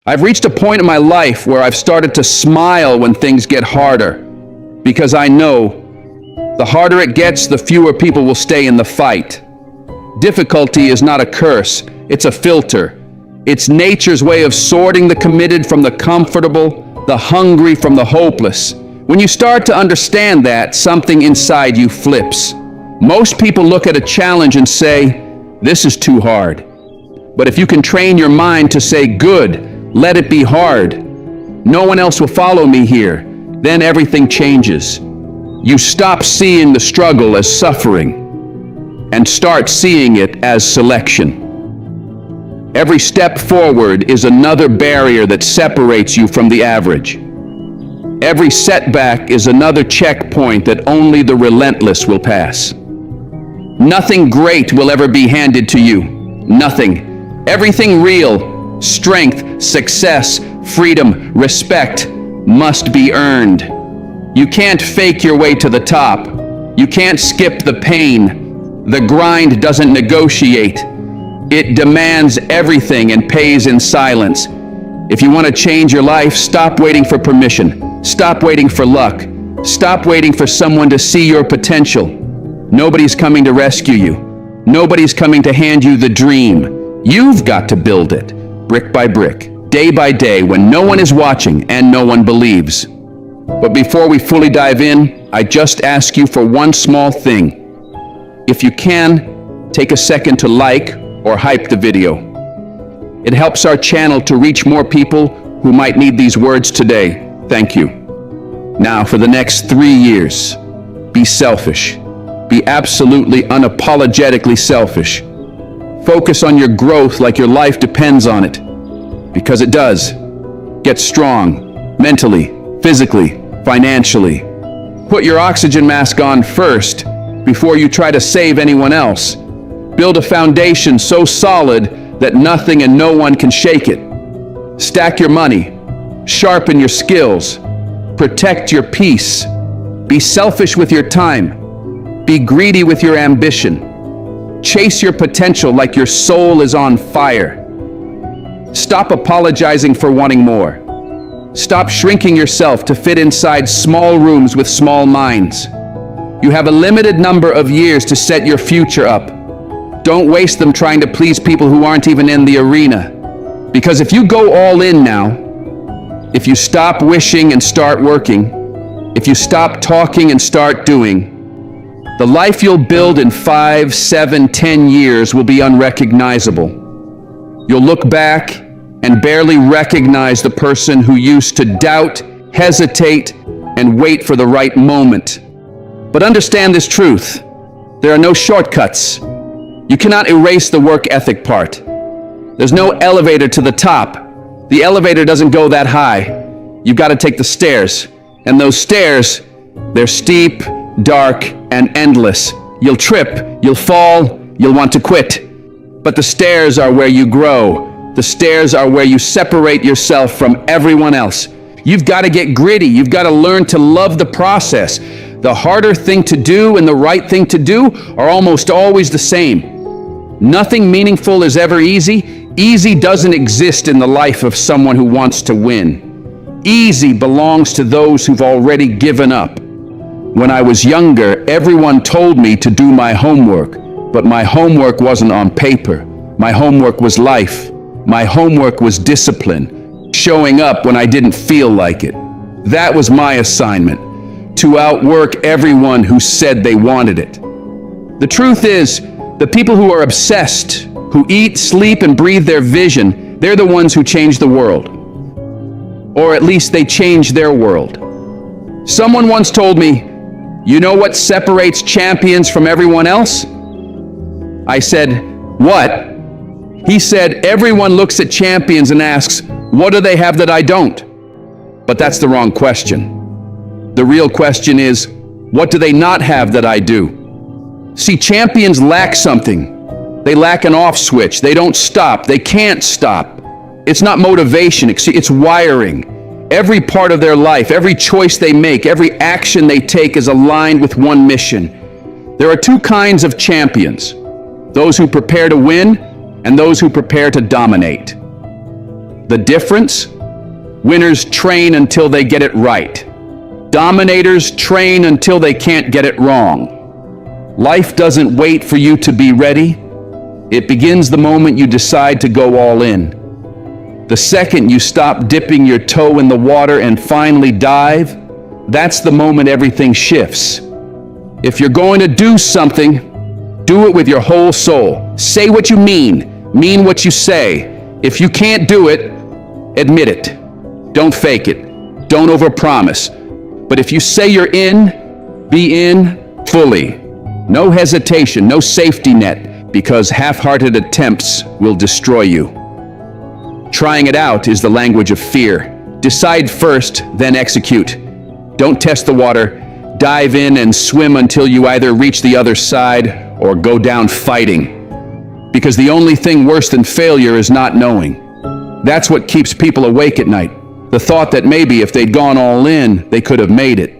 I've reached a point in my life where I've started to smile when things get harder, because I know the harder it gets, the fewer people will stay in the fight. Difficulty is not a curse, it's a filter. It's nature's way of sorting the committed from the comfortable, the hungry from the hopeless. When you start to understand that, something inside you flips. Most people look at a challenge and say, "This is too hard." But if you can train your mind to say, "Good, let it be hard. No one else will follow me here," then everything changes. You stop seeing the struggle as suffering and start seeing it as selection. Every step forward is another barrier that separates you from the average. Every setback is another checkpoint that only the relentless will pass. Nothing great will ever be handed to you. Nothing. Everything real, strength, success, freedom, respect, must be earned. You can't fake your way to the top. You can't skip the pain. The grind doesn't negotiate. It demands everything and pays in silence. If you want to change your life, stop waiting for permission. Stop waiting for luck. Stop waiting for someone to see your potential. Nobody's coming to rescue you. Nobody's coming to hand you the dream. You've got to build it, brick by brick, day by day, when no one is watching and no one believes. But before we fully dive in, I just ask you for one small thing. If you can, take a second to like or hype the video. It helps our channel to reach more people who might need these words today. Thank you. Now, for the next 3 years, be selfish. Be absolutely unapologetically selfish. Focus on your growth like your life depends on it, because it does. Get strong, mentally, physically, financially. Put your oxygen mask on first before you try to save anyone else. Build a foundation so solid that nothing and no one can shake it. Stack your money, sharpen your skills, protect your peace. Be selfish with your time. Be greedy with your ambition. Chase your potential like your soul is on fire. Stop apologizing for wanting more. Stop shrinking yourself to fit inside small rooms with small minds. You have a limited number of years to set your future up. Don't waste them trying to please people who aren't even in the arena. Because if you go all in now, if you stop wishing and start working, if you stop talking and start doing, the life you'll build in 5, 7, 10 years will be unrecognizable. You'll look back and barely recognize the person who used to doubt, hesitate, and wait for the right moment. But understand this truth: there are no shortcuts. You cannot erase the work ethic part. There's no elevator to the top. The elevator doesn't go that high. You've got to take the stairs. And those stairs, they're steep, dark, and endless. You'll trip, you'll fall, you'll want to quit. But the stairs are where you grow. The stairs are where you separate yourself from everyone else. You've got to get gritty. You've got to learn to love the process. The harder thing to do and the right thing to do are almost always the same. Nothing meaningful is ever easy. Easy doesn't exist in the life of someone who wants to win. Easy belongs to those who've already given up. When I was younger, everyone told me to do my homework, but my homework wasn't on paper. My homework was life. My homework was discipline, showing up when I didn't feel like it. That was my assignment, to outwork everyone who said they wanted it. The truth is, the people who are obsessed, who eat, sleep, and breathe their vision, they're the ones who change the world. Or at least they change their world. Someone once told me, "You know what separates champions from everyone else?" I said, "What?" He said, "Everyone looks at champions and asks, what do they have that I don't?" But that's the wrong question. The real question is, what do they not have that I do? See, champions lack something. They lack an off switch. They don't stop. They can't stop. It's not motivation, it's wiring. Every part of their life, every choice they make, every action they take is aligned with one mission. There are two kinds of champions: those who prepare to win and those who prepare to dominate. The difference? Winners train until they get it right. Dominators train until they can't get it wrong. Life doesn't wait for you to be ready. It begins the moment you decide to go all in. The second you stop dipping your toe in the water and finally dive, that's the moment everything shifts. If you're going to do something, do it with your whole soul. Say what you mean what you say. If you can't do it, admit it. Don't fake it. Don't overpromise. But if you say you're in, be in fully. No hesitation, no safety net, because half-hearted attempts will destroy you. Trying it out is the language of fear. Decide first, then execute. Don't test the water. Dive in and swim until you either reach the other side or go down fighting. Because the only thing worse than failure is not knowing. That's what keeps people awake at night. The thought that maybe if they'd gone all in, they could have made it.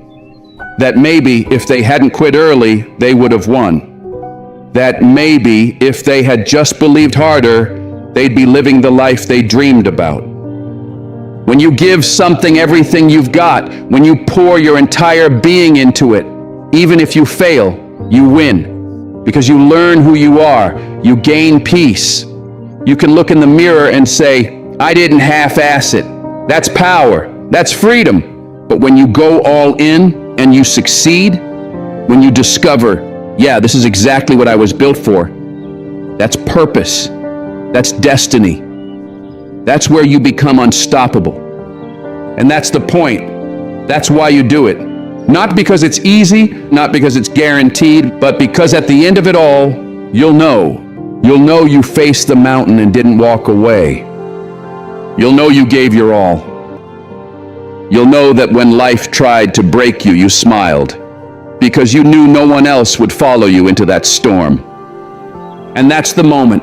That maybe if they hadn't quit early, they would have won. That maybe if they had just believed harder, they'd be living the life they dreamed about. When you give something everything you've got, when you pour your entire being into it, even if you fail, you win. Because you learn who you are, you gain peace. You can look in the mirror and say, I didn't half-ass it. That's power, that's freedom. But when you go all in and you succeed, when you discover, yeah, this is exactly what I was built for, that's purpose, that's destiny. That's where you become unstoppable. And that's the point. That's why you do it. Not because it's easy, not because it's guaranteed, but because at the end of it all, you'll know. You'll know you faced the mountain and didn't walk away. You'll know you gave your all. You'll know that when life tried to break you, you smiled, because you knew no one else would follow you into that storm. And that's the moment,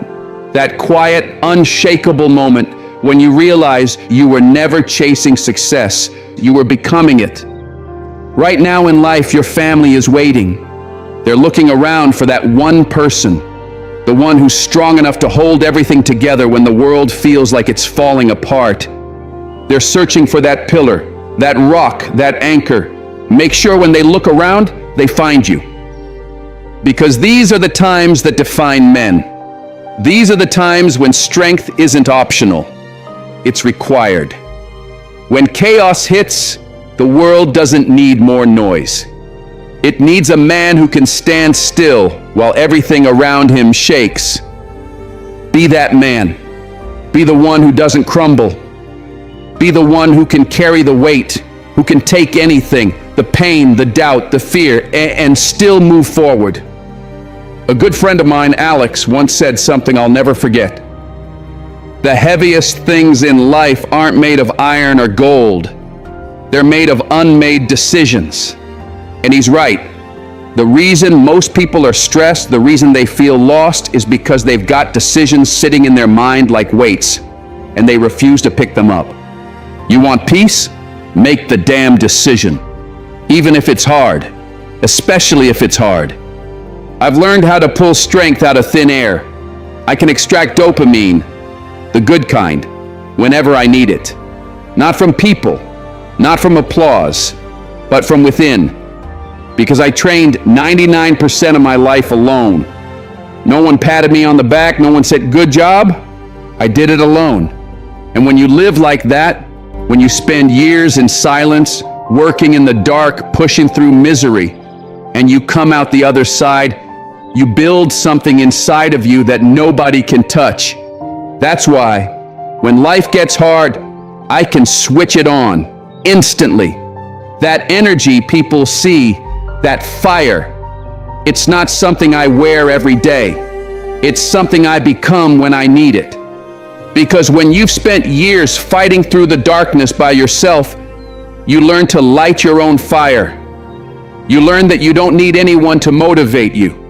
that quiet, unshakable moment when you realize you were never chasing success, you were becoming it. Right now in life, your family is waiting. They're looking around for that one person, the one who's strong enough to hold everything together when the world feels like it's falling apart. They're searching for that pillar, that rock, that anchor. Make sure when they look around, they find you. Because these are the times that define men. These are the times when strength isn't optional. It's required. When chaos hits, the world doesn't need more noise. It needs a man who can stand still while everything around him shakes. Be that man. Be the one who doesn't crumble. Be the one who can carry the weight, who can take anything, the pain, the doubt, the fear, and still move forward. A good friend of mine, Alex, once said something I'll never forget. The heaviest things in life aren't made of iron or gold. They're made of unmade decisions. And he's right. The reason most people are stressed, the reason they feel lost, is because they've got decisions sitting in their mind like weights, and they refuse to pick them up. You want peace? Make the damn decision. Even if it's hard. Especially if it's hard. I've learned how to pull strength out of thin air. I can extract dopamine, the good kind, whenever I need it. Not from people, not from applause, but from within. Because I trained 99% of my life alone. No one patted me on the back, no one said, good job. I did it alone. And when you live like that, when you spend years in silence, working in the dark, pushing through misery, and you come out the other side, you build something inside of you that nobody can touch. That's why, when life gets hard, I can switch it on instantly. That energy people see, that fire, it's not something I wear every day. It's something I become when I need it. Because when you've spent years fighting through the darkness by yourself, you learn to light your own fire. You learn that you don't need anyone to motivate you.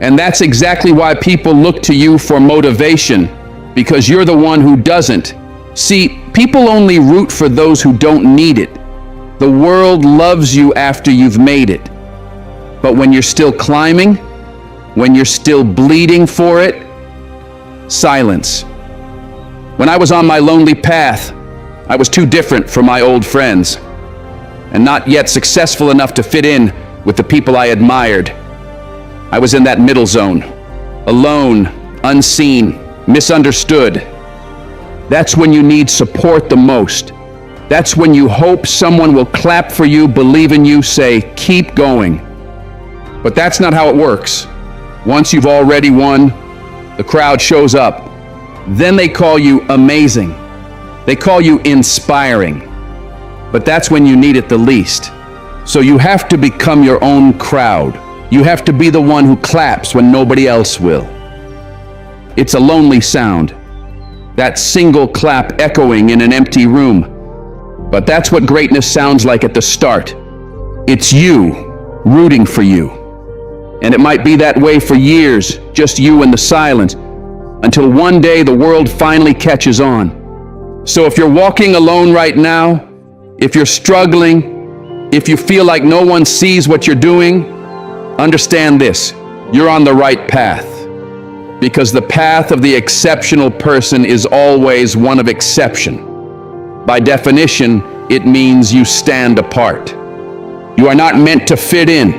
And that's exactly why people look to you for motivation, because you're the one who doesn't. See, people only root for those who don't need it. The world loves you after you've made it. But when you're still climbing, when you're still bleeding for it, silence. When I was on my lonely path, I was too different from my old friends, and not yet successful enough to fit in with the people I admired. I was in that middle zone, alone, unseen, misunderstood. That's when you need support the most. That's when you hope someone will clap for you, believe in you, say, keep going. But that's not how it works. Once you've already won, the crowd shows up. Then they call you amazing. They call you inspiring. But that's when you need it the least. So you have to become your own crowd. You have to be the one who claps when nobody else will. It's a lonely sound, that single clap echoing in an empty room. But that's what greatness sounds like at the start. It's you, rooting for you. And it might be that way for years, just you and the silence, until one day the world finally catches on. So if you're walking alone right now, if you're struggling, if you feel like no one sees what you're doing, understand this: you're on the right path. Because the path of the exceptional person is always one of exception. By definition, it means you stand apart. You are not meant to fit in.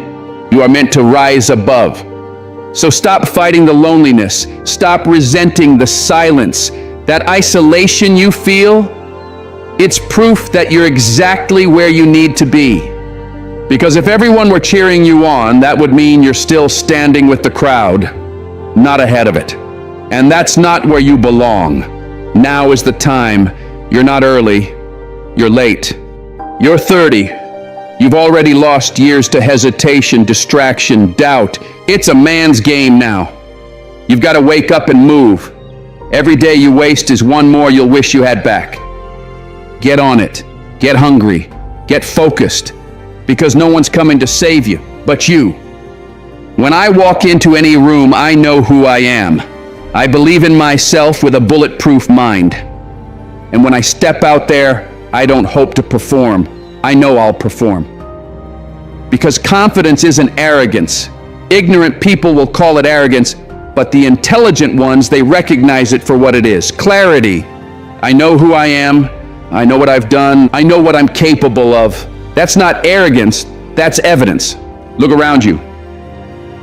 You are meant to rise above. So stop fighting the loneliness. Stop resenting the silence. That isolation you feel, it's proof that you're exactly where you need to be. Because if everyone were cheering you on, that would mean you're still standing with the crowd, not ahead of it. And that's not where you belong. Now is the time. You're not early, you're late. You're 30. You've already lost years to hesitation, distraction, doubt. It's a man's game now. You've got to wake up and move. Every day you waste is one more you'll wish you had back. Get on it. Get hungry. Get focused. Because no one's coming to save you but you. When I walk into any room, I know who I am. I believe in myself with a bulletproof mind. And when I step out there, I don't hope to perform. I know I'll perform. Because confidence isn't arrogance. Ignorant people will call it arrogance, but the intelligent ones, they recognize it for what it is. Clarity. I know who I am. I know what I've done. I know what I'm capable of. That's not arrogance. That's evidence. Look around you.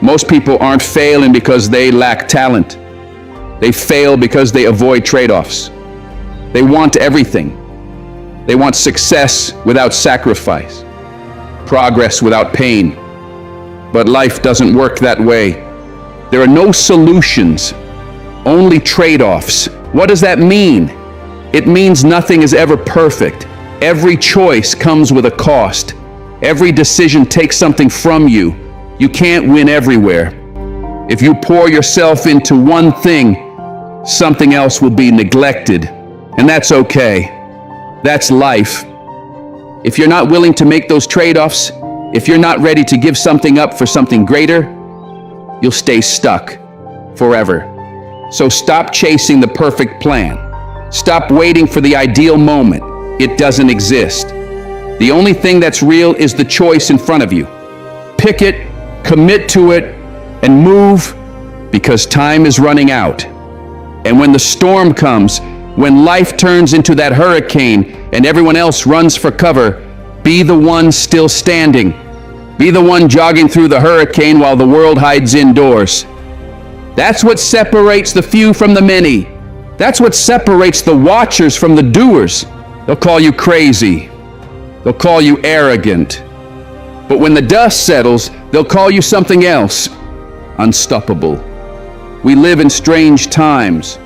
Most people aren't failing because they lack talent. They fail because they avoid trade-offs. They want everything. They want success without sacrifice, progress without pain. But life doesn't work that way. There are no solutions, only trade-offs. What does that mean? It means nothing is ever perfect. Every choice comes with a cost. Every decision takes something from you. You can't win everywhere. If you pour yourself into one thing, something else will be neglected. And that's okay. That's life. If you're not willing to make those trade-offs, if you're not ready to give something up for something greater, you'll stay stuck forever. So stop chasing the perfect plan. Stop waiting for the ideal moment. It doesn't exist. The only thing that's real is the choice in front of you. Pick it, commit to it, and move, because time is running out. And when the storm comes, when life turns into that hurricane and everyone else runs for cover, be the one still standing. Be the one jogging through the hurricane while the world hides indoors. That's what separates the few from the many. That's what separates the watchers from the doers. They'll call you crazy. They'll call you arrogant. But when the dust settles, they'll call you something else. Unstoppable. We live in strange times.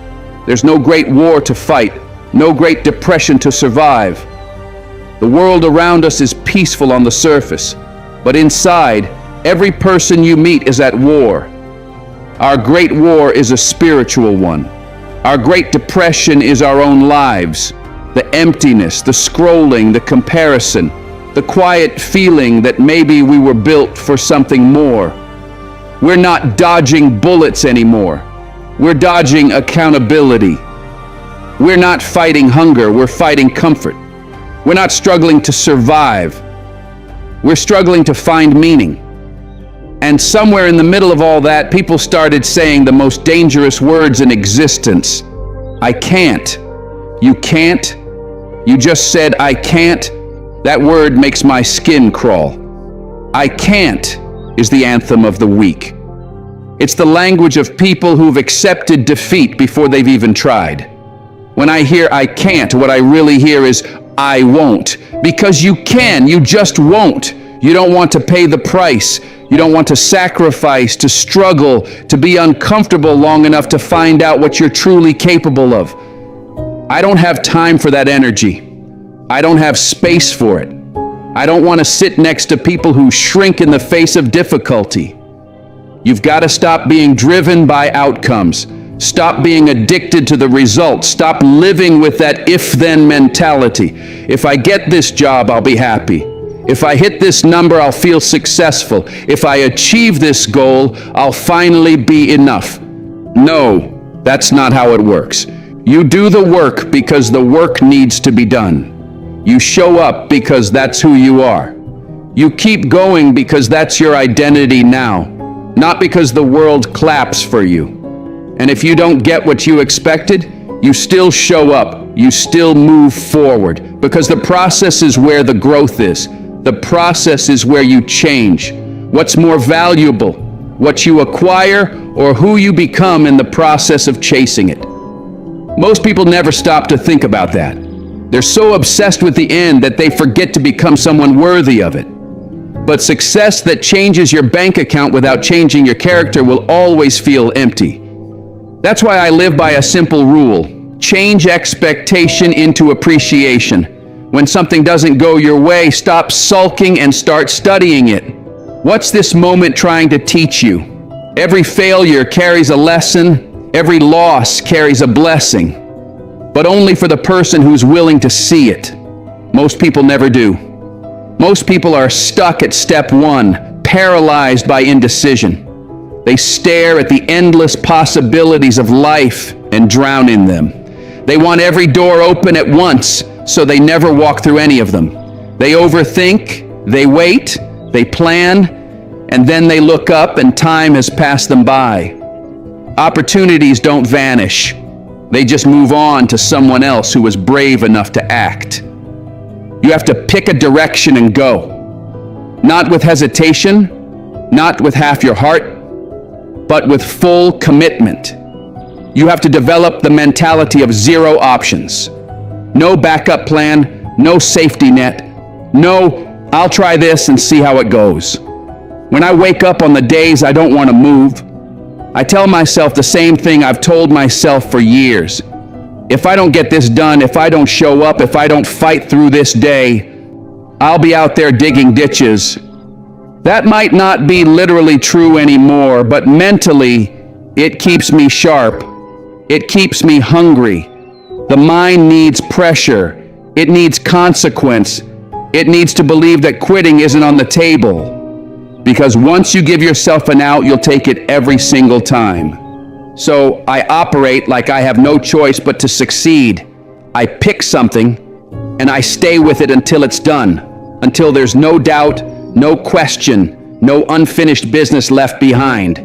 There's no great war to fight, no great depression to survive. The world around us is peaceful on the surface, but inside, every person you meet is at war. Our great war is a spiritual one. Our great depression is our own lives. The emptiness, the scrolling, the comparison, the quiet feeling that maybe we were built for something more. We're not dodging bullets anymore. We're dodging accountability. We're not fighting hunger, we're fighting comfort. We're not struggling to survive. We're struggling to find meaning. And somewhere in the middle of all that, people started saying the most dangerous words in existence. I can't. You can't. You just said, I can't. That word makes my skin crawl. I can't is the anthem of the weak. It's the language of people who've accepted defeat before they've even tried. When I hear I can't, what I really hear is I won't. Because you can, you just won't. You don't want to pay the price. You don't want to sacrifice, to struggle, to be uncomfortable long enough to find out what you're truly capable of. I don't have time for that energy. I don't have space for it. I don't want to sit next to people who shrink in the face of difficulty. You've got to stop being driven by outcomes. Stop being addicted to the results. Stop living with that if-then mentality. If I get this job, I'll be happy. If I hit this number, I'll feel successful. If I achieve this goal, I'll finally be enough. No, that's not how it works. You do the work because the work needs to be done. You show up because that's who you are. You keep going because that's your identity now, not because the world claps for you. And if you don't get what you expected, you still show up. You still move forward because the process is where the growth is. The process is where you change. What's more valuable, what you acquire or who you become in the process of chasing it? Most people never stop to think about that. They're so obsessed with the end that they forget to become someone worthy of it. But success that changes your bank account without changing your character will always feel empty. That's why I live by a simple rule. Change expectation into appreciation. When something doesn't go your way, stop sulking and start studying it. What's this moment trying to teach you? Every failure carries a lesson. Every loss carries a blessing. But only for the person who's willing to see it. Most people never do. Most people are stuck at step one, paralyzed by indecision. They stare at the endless possibilities of life and drown in them. They want every door open at once, so they never walk through any of them. They overthink, they wait, they plan, and then they look up and time has passed them by. Opportunities don't vanish. They just move on to someone else who was brave enough to act. You have to pick a direction and go. Not with hesitation, not with half your heart, but with full commitment. You have to develop the mentality of zero options. No backup plan, no safety net, no, I'll try this and see how it goes. When I wake up on the days I don't want to move, I tell myself the same thing I've told myself for years. If I don't get this done, if I don't show up, if I don't fight through this day, I'll be out there digging ditches. That might not be literally true anymore, but mentally, it keeps me sharp. It keeps me hungry. The mind needs pressure. It needs consequence. It needs to believe that quitting isn't on the table. Because once you give yourself an out, you'll take it every single time. So I operate like I have no choice but to succeed. I pick something and I stay with it until it's done, until there's no doubt, no question, no unfinished business left behind.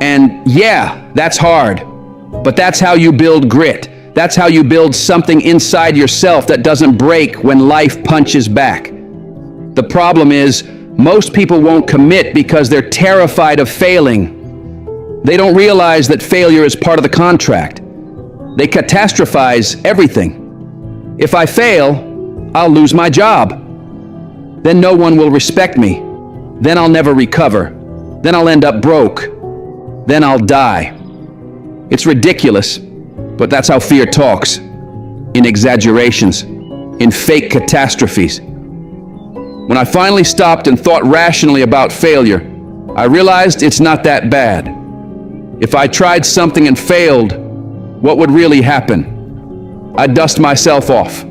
And yeah, that's hard, but that's how you build grit. That's how you build something inside yourself that doesn't break when life punches back. The problem is, most people won't commit because they're terrified of failing. They don't realize that failure is part of the contract. They catastrophize everything. If I fail, I'll lose my job. Then no one will respect me. Then I'll never recover. Then I'll end up broke. Then I'll die. It's ridiculous, but that's how fear talks. In exaggerations, in fake catastrophes. When I finally stopped and thought rationally about failure, I realized it's not that bad. If I tried something and failed, what would really happen? I'd dust myself off,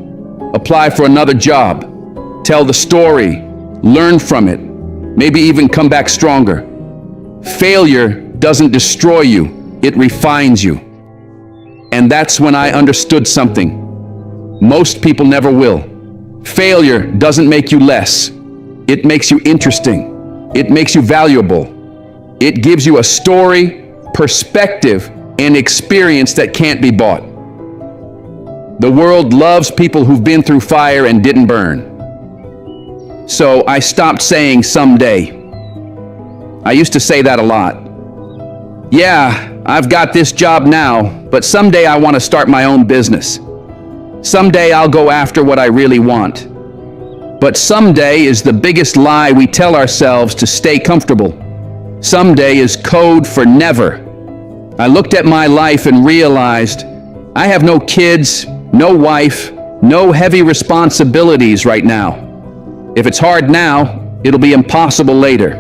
apply for another job, tell the story, learn from it, maybe even come back stronger. Failure doesn't destroy you, it refines you. And that's when I understood something. Most people never will. Failure doesn't make you less. It makes you interesting. It makes you valuable. It gives you a story, perspective, and experience that can't be bought. The world loves people who've been through fire and didn't burn. So I stopped saying someday. I used to say that a lot. Yeah, I've got this job now, but someday I want to start my own business. Someday I'll go after what I really want. But someday is the biggest lie we tell ourselves to stay comfortable. Someday is code for never. I looked at my life and realized I have no kids, no wife, no heavy responsibilities right now. If it's hard now, it'll be impossible later.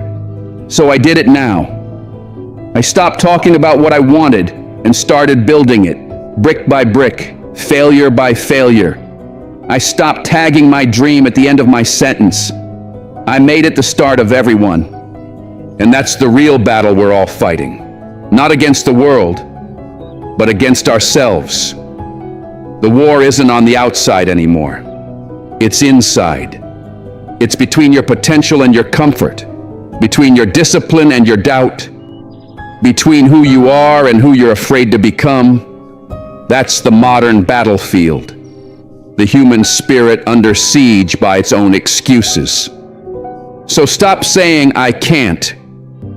So I did it now. I stopped talking about what I wanted and started building it, brick by brick, failure by failure. I stopped tagging my dream at the end of my sentence. I made it the start of everyone. And that's the real battle we're all fighting. Not against the world, but against ourselves. The war isn't on the outside anymore. It's inside. It's between your potential and your comfort, between your discipline and your doubt, between who you are and who you're afraid to become. That's the modern battlefield. The human spirit under siege by its own excuses. So stop saying, I can't.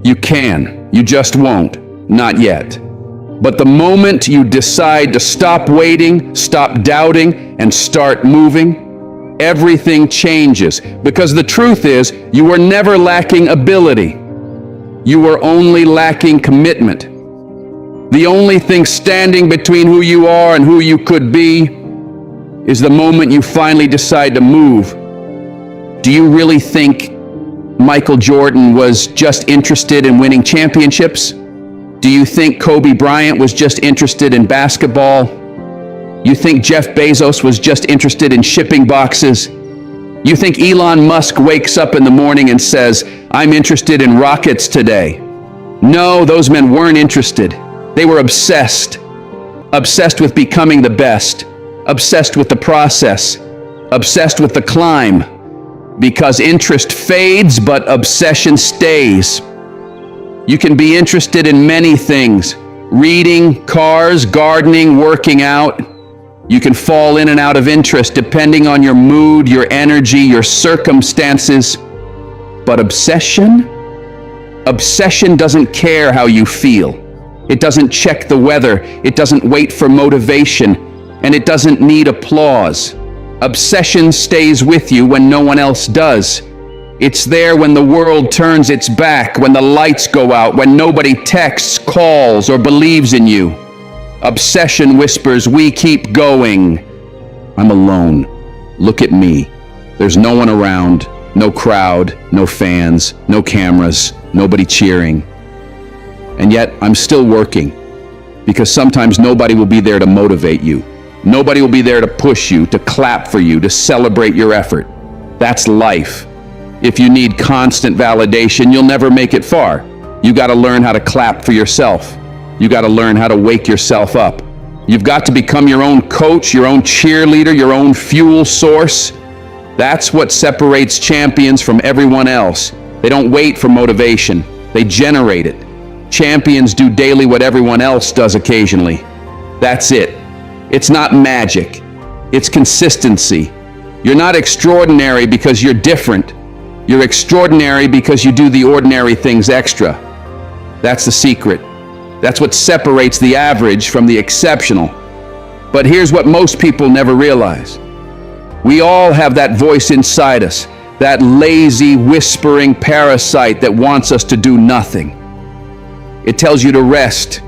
You can. You just won't. Not yet. But the moment you decide to stop waiting, stop doubting, and start moving, everything changes. Because the truth is, you were never lacking ability. You were only lacking commitment. The only thing standing between who you are and who you could be is the moment you finally decide to move. Do you really think Michael Jordan was just interested in winning championships? Do you think Kobe Bryant was just interested in basketball? You think Jeff Bezos was just interested in shipping boxes? You think Elon Musk wakes up in the morning and says, I'm interested in rockets today? No, those men weren't interested. They were obsessed. Obsessed with becoming the best. Obsessed with the process. Obsessed with the climb. Because interest fades, but obsession stays. You can be interested in many things. Reading, cars, gardening, working out. You can fall in and out of interest depending on your mood, your energy, your circumstances. But obsession? Obsession doesn't care how you feel. It doesn't check the weather. It doesn't wait for motivation. And it doesn't need applause. Obsession stays with you when no one else does. It's there when the world turns its back, when the lights go out, when nobody texts, calls, or believes in you. Obsession whispers, we keep going. I'm alone. Look at me. There's no one around, no crowd, no fans, no cameras, nobody cheering. And yet, I'm still working, because sometimes nobody will be there to motivate you. Nobody will be there to push you, to clap for you, to celebrate your effort. That's life. If you need constant validation, you'll never make it far. You got to learn how to clap for yourself. You got to learn how to wake yourself up. You've got to become your own coach, your own cheerleader, your own fuel source. That's what separates champions from everyone else. They don't wait for motivation. They generate it. Champions do daily what everyone else does occasionally. That's it. It's not magic. It's consistency. You're not extraordinary because you're different. You're extraordinary because you do the ordinary things extra. That's the secret. That's what separates the average from the exceptional. But here's what most people never realize. We all have that voice inside us, that lazy, whispering parasite that wants us to do nothing. It tells you to rest,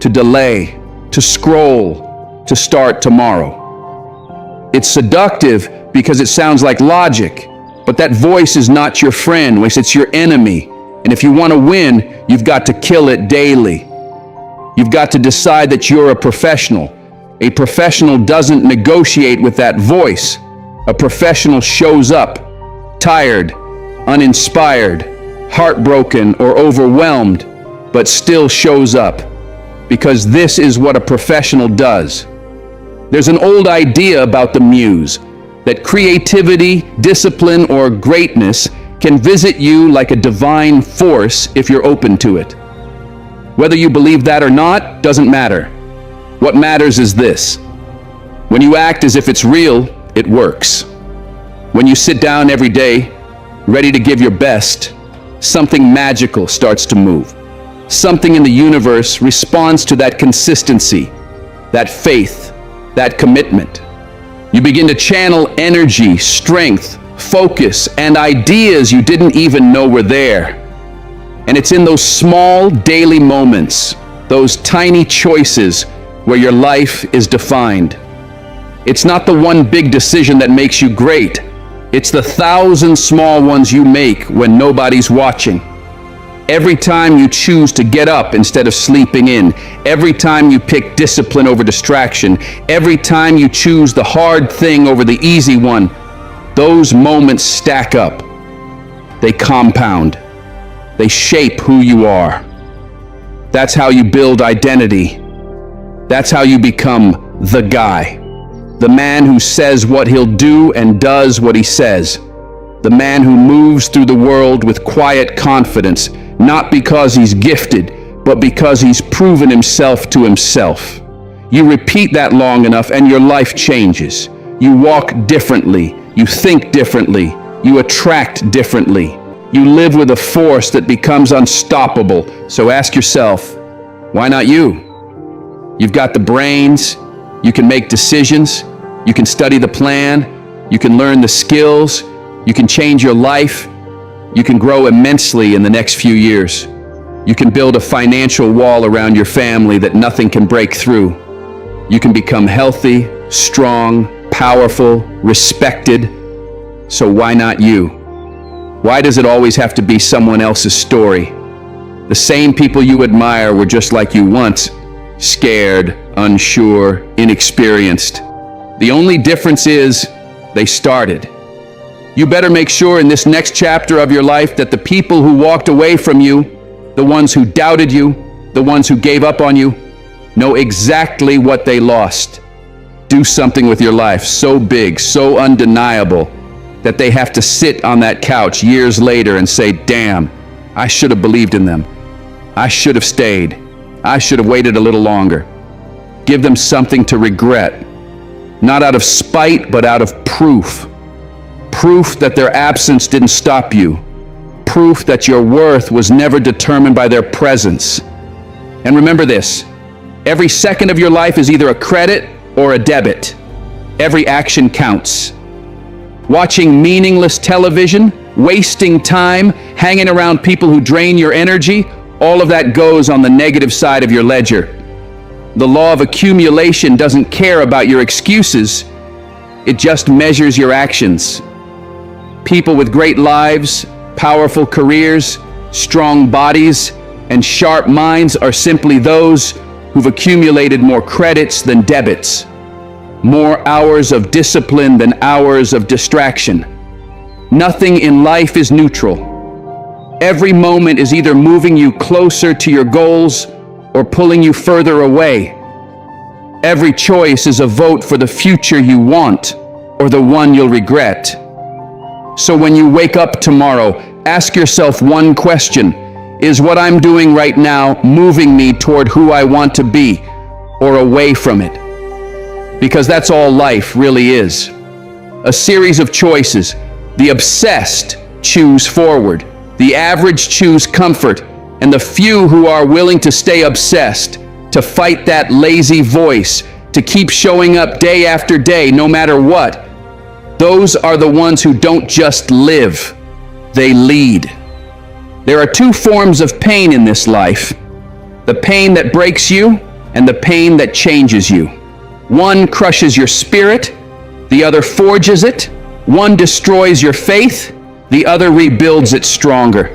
to delay, to scroll, to start tomorrow. It's seductive because it sounds like logic, but that voice is not your friend, it's your enemy. And if you want to win, you've got to kill it daily. You've got to decide that you're a professional. A professional doesn't negotiate with that voice. A professional shows up, tired, uninspired, heartbroken, or overwhelmed, but still shows up. Because this is what a professional does. There's an old idea about the muse, that creativity, discipline, or greatness can visit you like a divine force if you're open to it. Whether you believe that or not doesn't matter. What matters is this: When you act as if it's real, it works. When you sit down every day, ready to give your best, something magical starts to move. Something in the universe responds to that consistency, that faith, that commitment. You begin to channel energy, strength, focus, and ideas you didn't even know were there. And it's in those small daily moments, those tiny choices, where your life is defined. It's not the one big decision that makes you great. It's the 1,000 small ones you make when nobody's watching. Every time you choose to get up instead of sleeping in, every time you pick discipline over distraction, every time you choose the hard thing over the easy one, those moments stack up. They compound. They shape who you are. That's how you build identity. That's how you become the guy. The man who says what he'll do and does what he says. The man who moves through the world with quiet confidence, not because he's gifted, but because he's proven himself to himself. You repeat that long enough and your life changes. You walk differently. You think differently. You attract differently. You live with a force that becomes unstoppable. So ask yourself, why not you? You've got the brains. You can make decisions. You can study the plan. You can learn the skills. You can change your life. You can grow immensely in the next few years. You can build a financial wall around your family that nothing can break through. You can become healthy, strong, powerful, respected. So why not you? Why does it always have to be someone else's story? The same people you admire were just like you once, scared, unsure, inexperienced. The only difference is they started. You better make sure in this next chapter of your life that the people who walked away from you, the ones who doubted you, the ones who gave up on you, know exactly what they lost. Do something with your life so big, so undeniable, that they have to sit on that couch years later and say, damn, I should have believed in them. I should have stayed. I should have waited a little longer. Give them something to regret, not out of spite, but out of proof. Proof that their absence didn't stop you. Proof that your worth was never determined by their presence. And remember this, every second of your life is either a credit or a debit. Every action counts. Watching meaningless television, wasting time, hanging around people who drain your energy, all of that goes on the negative side of your ledger. The law of accumulation doesn't care about your excuses. It just measures your actions. People with great lives, powerful careers, strong bodies, and sharp minds are simply those who've accumulated more credits than debits, more hours of discipline than hours of distraction. Nothing in life is neutral. Every moment is either moving you closer to your goals or pulling you further away. Every choice is a vote for the future you want or the one you'll regret. So when you wake up tomorrow, ask yourself one question. Is what I'm doing right now moving me toward who I want to be or away from it? Because that's all life really is. A series of choices. The obsessed choose forward. The average choose comfort. And the few who are willing to stay obsessed, to fight that lazy voice, to keep showing up day after day, no matter what, those are the ones who don't just live, they lead. There are two forms of pain in this life: the pain that breaks you and the pain that changes you. One crushes your spirit, the other forges it. One destroys your faith, the other rebuilds it stronger.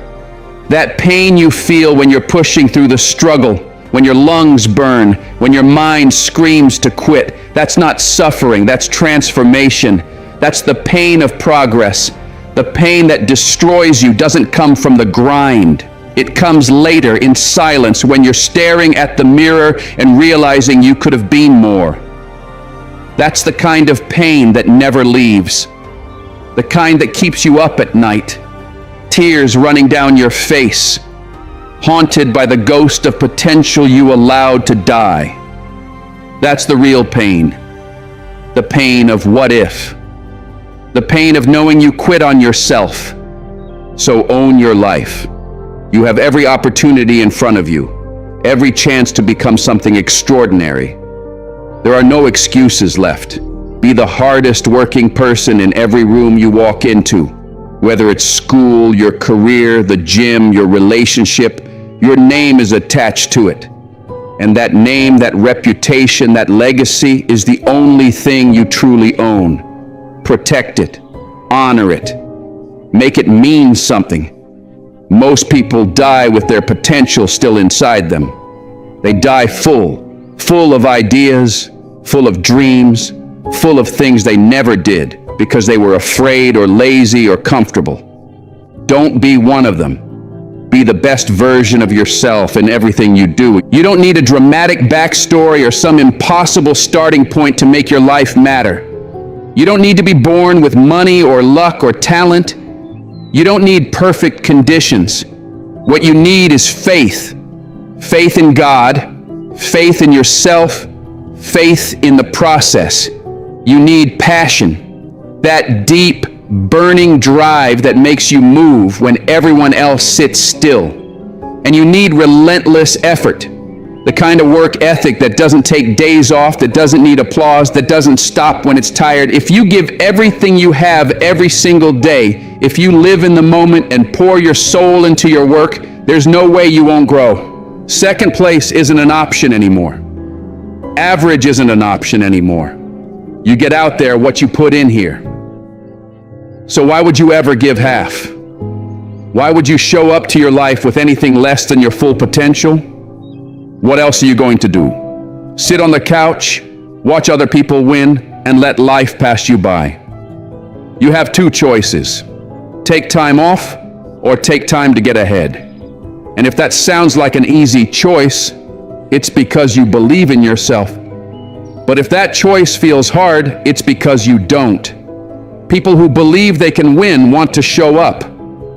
That pain you feel when you're pushing through the struggle, when your lungs burn, when your mind screams to quit, that's not suffering, that's transformation. That's the pain of progress. The pain that destroys you doesn't come from the grind. It comes later in silence when you're staring at the mirror and realizing you could have been more. That's the kind of pain that never leaves. The kind that keeps you up at night, tears running down your face, haunted by the ghost of potential you allowed to die. That's the real pain. the pain of what if, the pain of knowing you quit on yourself. So own your life. You have every opportunity in front of you, every chance to become something extraordinary. There are no excuses left. Be the hardest working person in every room you walk into, whether it's school, your career, the gym, your relationship. Your name is attached to it. And that name, that reputation, that legacy is the only thing you truly own. Protect it, honor it, make it mean something. Most people die with their potential still inside them. They die full of ideas, full of dreams, full of things they never did because they were afraid or lazy or comfortable. Don't be one of them. Be the best version of yourself in everything you do. You don't need a dramatic backstory or some impossible starting point to make your life matter. You don't need to be born with money or luck or talent. You don't need perfect conditions. What you need is faith. Faith in God, faith in yourself, faith in the process. You need passion, that deep, burning drive that makes you move when everyone else sits still. And you need relentless effort, the kind of work ethic that doesn't take days off, that doesn't need applause, that doesn't stop when it's tired. If you give everything you have every single day, if you live in the moment and pour your soul into your work, there's no way you won't grow. Second place isn't an option anymore. Average isn't an option anymore. You get out there what you put in here. So why would you ever give half? Why would you show up to your life with anything less than your full potential? What else are you going to do? Sit on the couch, watch other people win, and let life pass you by? You have two choices. Take time off or take time to get ahead. And if that sounds like an easy choice, it's because you believe in yourself. But if that choice feels hard, it's because you don't. People who believe they can win want to show up.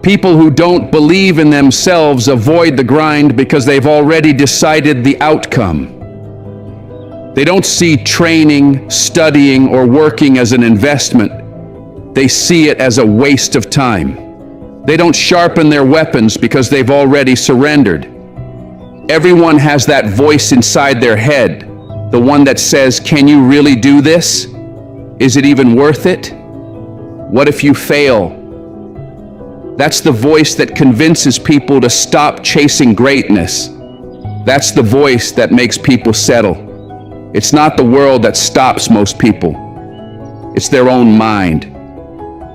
People who don't believe in themselves avoid the grind because they've already decided the outcome. They don't see training, studying, or working as an investment. They see it as a waste of time. They don't sharpen their weapons because they've already surrendered. Everyone has that voice inside their head, the one that says, "Can you really do this? Is it even worth it? What if you fail?" That's the voice that convinces people to stop chasing greatness. That's the voice that makes people settle. It's not the world that stops most people. It's their own mind.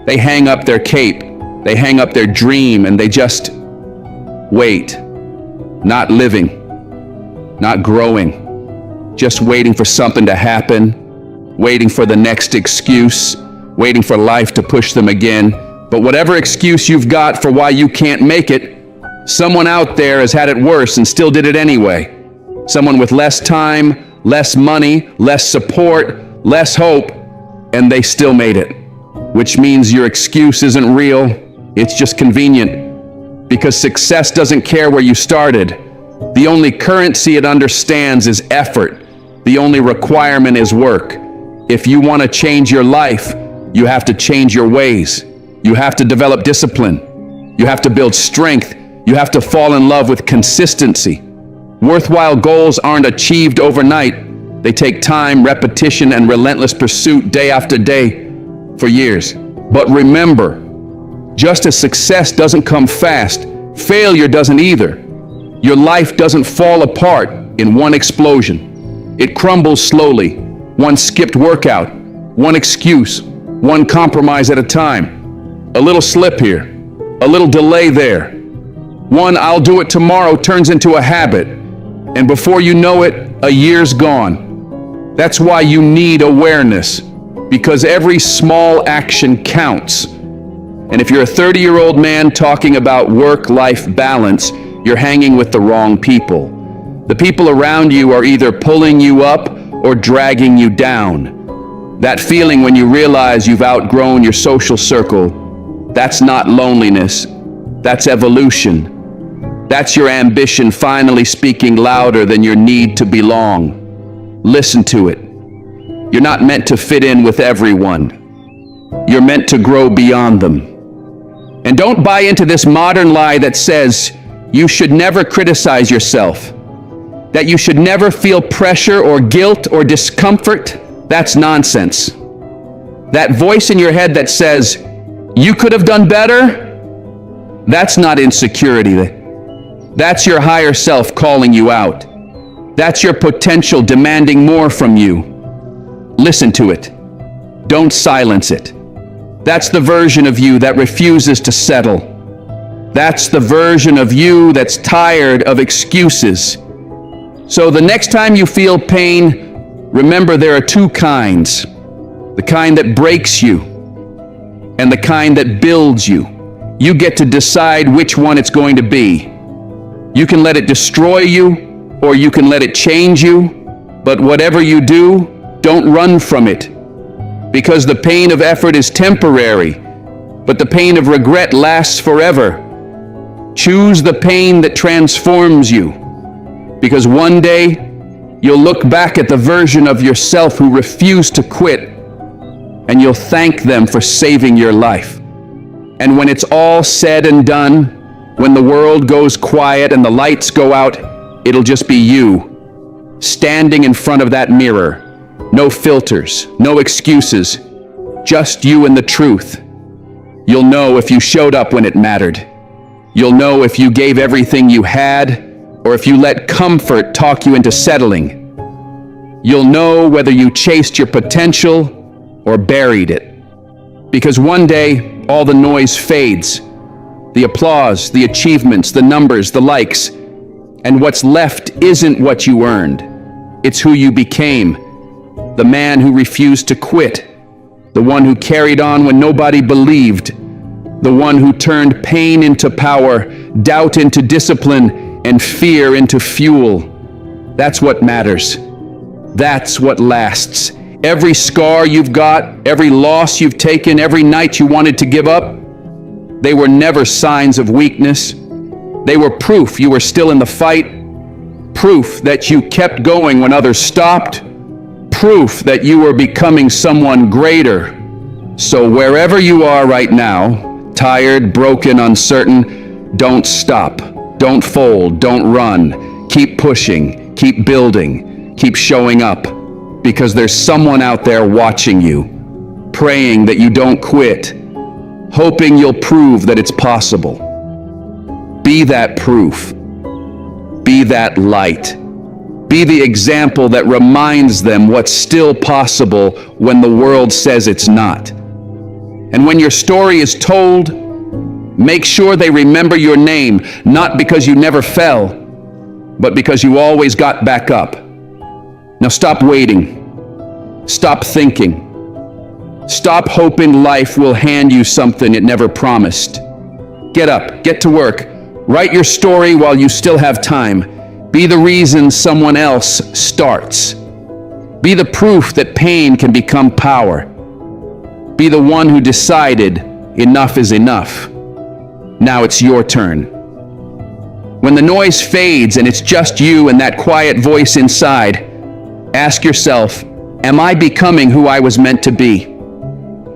They hang up their cape, they hang up their dream, and they just wait. Not living, not growing, just waiting for something to happen, waiting for the next excuse, waiting for life to push them again. But whatever excuse you've got for why you can't make it, someone out there has had it worse and still did it anyway. Someone with less time, less money, less support, less hope, and they still made it. Which means your excuse isn't real, it's just convenient. Because success doesn't care where you started. The only currency it understands is effort. The only requirement is work. If you want to change your life, you have to change your ways. You have to develop discipline. You have to build strength. You have to fall in love with consistency. Worthwhile goals aren't achieved overnight. They take time, repetition, and relentless pursuit day after day for years. But remember, just as success doesn't come fast, failure doesn't either. Your life doesn't fall apart in one explosion. It crumbles slowly, one skipped workout, one excuse, one compromise at a time. A little slip here, a little delay there. One "I'll do it tomorrow" turns into a habit, and before you know it, a year's gone. That's why you need awareness, because every small action counts. And if you're a 30-year-old man talking about work-life balance, you're hanging with the wrong people. The people around you are either pulling you up or dragging you down. That feeling when you realize you've outgrown your social circle, that's not loneliness, that's evolution. That's your ambition finally speaking louder than your need to belong. Listen to it. You're not meant to fit in with everyone. You're meant to grow beyond them. And don't buy into this modern lie that says you should never criticize yourself, that you should never feel pressure or guilt or discomfort. That's nonsense. That voice in your head that says you could have done better, that's not insecurity. That's your higher self calling you out. That's your potential demanding more from you. Listen to it. Don't silence it. That's the version of you that refuses to settle. That's the version of you that's tired of excuses. So the next time you feel pain, remember there are two kinds. The kind that breaks you and the kind that builds you. You get to decide which one it's going to be. You can let it destroy you or you can let it change you. But whatever you do, don't run from it. Because the pain of effort is temporary, but the pain of regret lasts forever. Choose the pain that transforms you. Because one day, you'll look back at the version of yourself who refused to quit, and you'll thank them for saving your life. And when it's all said and done, when the world goes quiet and the lights go out, it'll just be you, standing in front of that mirror. No filters, no excuses, just you and the truth. You'll know if you showed up when it mattered. You'll know if you gave everything you had, or if you let comfort talk you into settling. You'll know whether you chased your potential or buried it. Because one day, all the noise fades. The applause, the achievements, the numbers, the likes. And what's left isn't what you earned. It's who you became. The man who refused to quit. The one who carried on when nobody believed. The one who turned pain into power, doubt into discipline, and fear into fuel. That's what matters. That's what lasts. Every scar you've got, every loss you've taken, every night you wanted to give up, they were never signs of weakness. They were proof you were still in the fight, proof that you kept going when others stopped, proof that you were becoming someone greater. So wherever you are right now, tired, broken, uncertain, don't stop. Don't fold, don't run. Keep pushing, keep building, keep showing up. Because there's someone out there watching you, praying that you don't quit, hoping you'll prove that it's possible. Be that proof. Be that light. Be the example that reminds them what's still possible when the world says it's not. And when your story is told, make sure they remember your name, not because you never fell, but because you always got back up. Now stop waiting. Stop thinking. Stop hoping life will hand you something it never promised. Get up, get to work. Write your story while you still have time. Be the reason someone else starts. Be the proof that pain can become power. Be the one who decided enough is enough. Now it's your turn. When the noise fades and it's just you and that quiet voice inside, ask yourself, am I becoming who I was meant to be?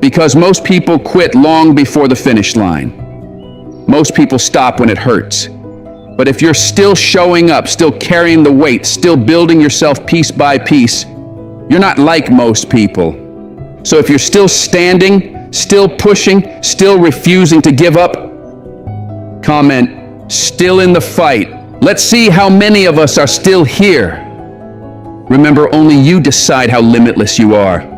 Because most people quit long before the finish line. Most people stop when it hurts. But if you're still showing up, still carrying the weight, still building yourself piece by piece, you're not like most people. So if you're still standing, still pushing, still refusing to give up, comment, still in the fight. Let's see how many of us are still here. Remember, only you decide how limitless you are.